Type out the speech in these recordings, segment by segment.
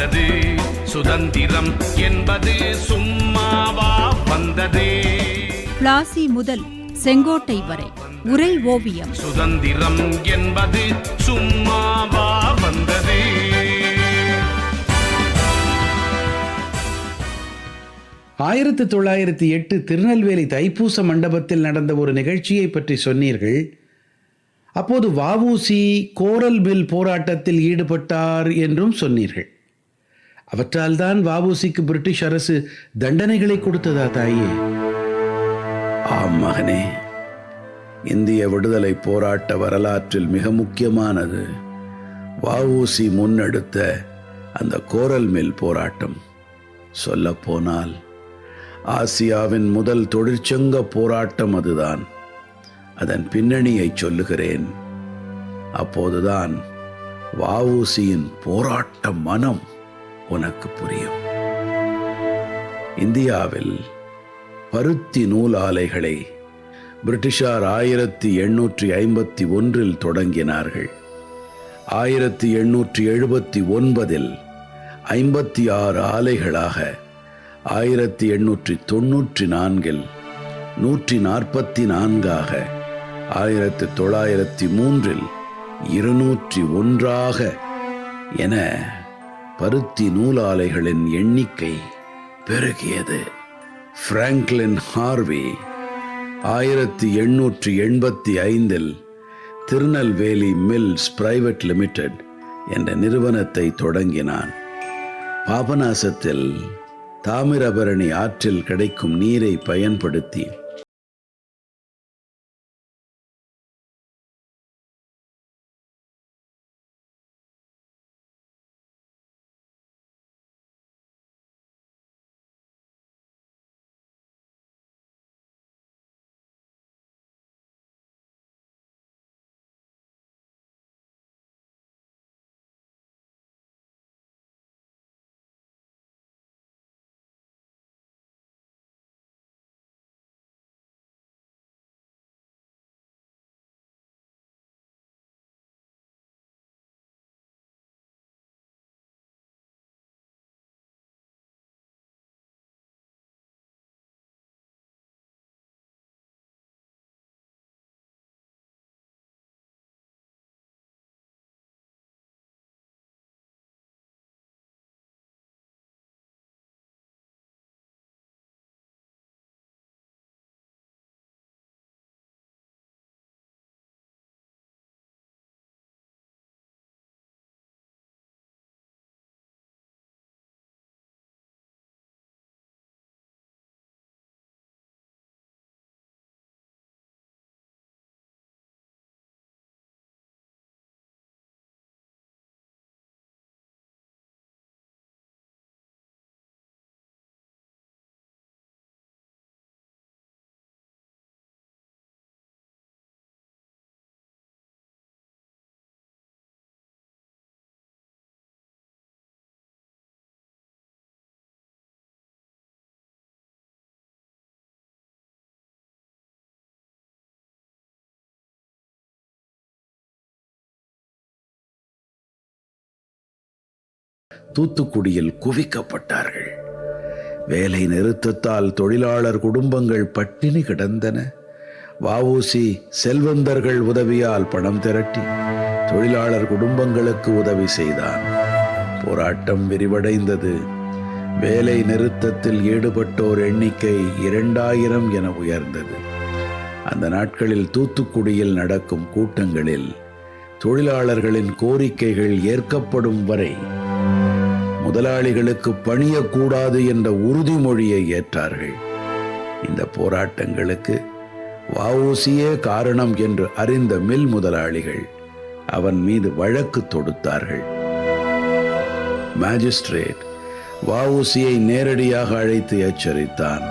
வந்தது. சுதந்திரம் என்பது சும்மாவா வந்தது. பிளாசி முதல் செங்கோட்டை வரை உரை ஓவியம். சுதந்திரம் என்பது சும்மாவா வந்தது. 1908 திருநெல்வேலி தைப்பூச மண்டபத்தில் நடந்த ஒரு நிகழ்ச்சியை பற்றி சொன்னீர்கள். அப்போது வ.உ.சி. கோரல் மில் போராட்டத்தில் ஈடுபட்டார் என்றும் சொன்னீர்கள். அவற்றால் தான் வ.உ.சிக்கு பிரிட்டிஷ் அரசு தண்டனைகளை கொடுத்ததா தாயே? ஆம் மகனே, இந்திய விடுதலை போராட்ட வரலாற்றில் மிக முக்கியமானது வ.உ.சி. முன்னெடுத்த அந்த கோரல் மில் போராட்டம். சொல்லப்போனால் ஆசியாவின் முதல் தொழிற்சங்க போராட்டம் அதுதான். அதன் பின்னணியை சொல்லுகிறேன். அப்போதுதான் வ.உ.சியின் போராட்ட மனம் உனக்கு புரியும். இந்தியாவில் பருத்தி நூல் ஆலைகளை பிரிட்டிஷார் 1851 தொடங்கினார்கள். 1879 56 ஆலைகளாக, 1894 144 1903 201 என பருத்தி நூலாலைகளின் எண்ணிக்கை பெருகியது. Franklin Harvey 1885 Tirunelveli mills private limited என்ற நிறுவனத்தை தொடங்கினான். பாபநாசத்தில் தாமிரபரணி ஆற்றில் கிடைக்கும் நீரை பயன்படுத்தி தூத்துக்குடியில் குவிக்கப்பட்டார்கள். வேலை நிறுத்தத்தால் தொழிலாளர் குடும்பங்கள் பட்டினி கிடந்தன. வ.உ.சி. செல்வந்தர்கள் உதவியால் பணம் திரட்டி தொழிலாளர் குடும்பங்களுக்கு உதவி செய்தான். போராட்டம் விரிவடைந்தது. வேலை நிறுத்தத்தில் ஈடுபட்டோர் எண்ணிக்கை 2000 என உயர்ந்தது. அந்த நாட்களில் தூத்துக்குடியில் நடக்கும் கூட்டங்களில் தொழிலாளர்களின் கோரிக்கைகள் ஏற்கப்படும் வரை முதலாளிகளுக்கு பணியக்கூடாது என்ற உறுதிமொழியை ஏற்றார்கள். இந்த போராட்டங்களுக்கு வ.உ.சியே காரணம் என்று அறிந்த மில் முதலாளிகள் அவன் மீது வழக்கு தொடுத்தார்கள். மேஜிஸ்ட்ரேட் வ.உ.சியை நேரடியாக அழைத்து எச்சரித்தான்.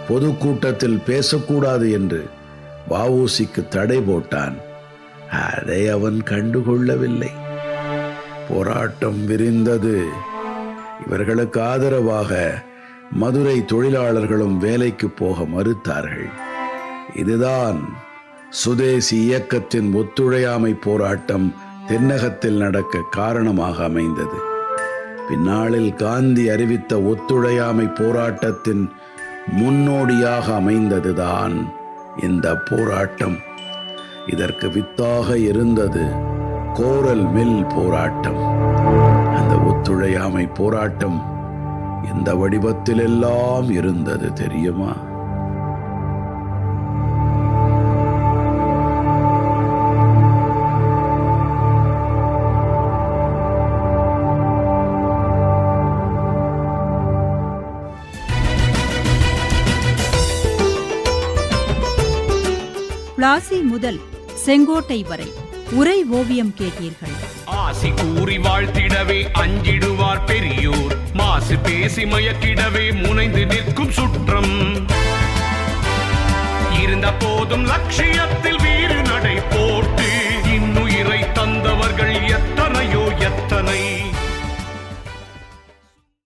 பொதுக்கூட்டத்தில் பேசக்கூடாது என்று வ.உ.சிக்கு தடை போட்டான். அதை அவன் கண்டுகொள்ளவில்லை. போராட்டம் விரிந்தது. இவர்களுக்கு ஆதரவாக மதுரை தொழிலாளர்களும் வேலைக்கு போக மறுத்தார்கள். இதுதான் சுதேசி இயக்கத்தின் ஒத்துழையாமை போராட்டம் தென்னகத்தில் நடக்க காரணமாக அமைந்தது. பின்னாளில் காந்தி அறிவித்த ஒத்துழையாமை போராட்டத்தின் முன்னோடியாக அமைந்ததுதான் இந்த போராட்டம். இதற்கு வித்தாக இருந்தது கோரல் மில் போராட்டம். அந்த ஒத்துழையாமை போராட்டம் இந்த வடிவத்திலெல்லாம் இருந்தது தெரியுமா? பிளாசி முதல் செங்கோட்டை வரை உரை ஓவியம் கேட்டீர்கள். ஆசி கூறி வாழ்த்திடவே அஞ்சிடுவார் பெரியோர், மாசு பேசி மயக்கிடவே முனைந்து நிற்கும் சுற்றம். இருந்த போதும் லட்சியத்தில்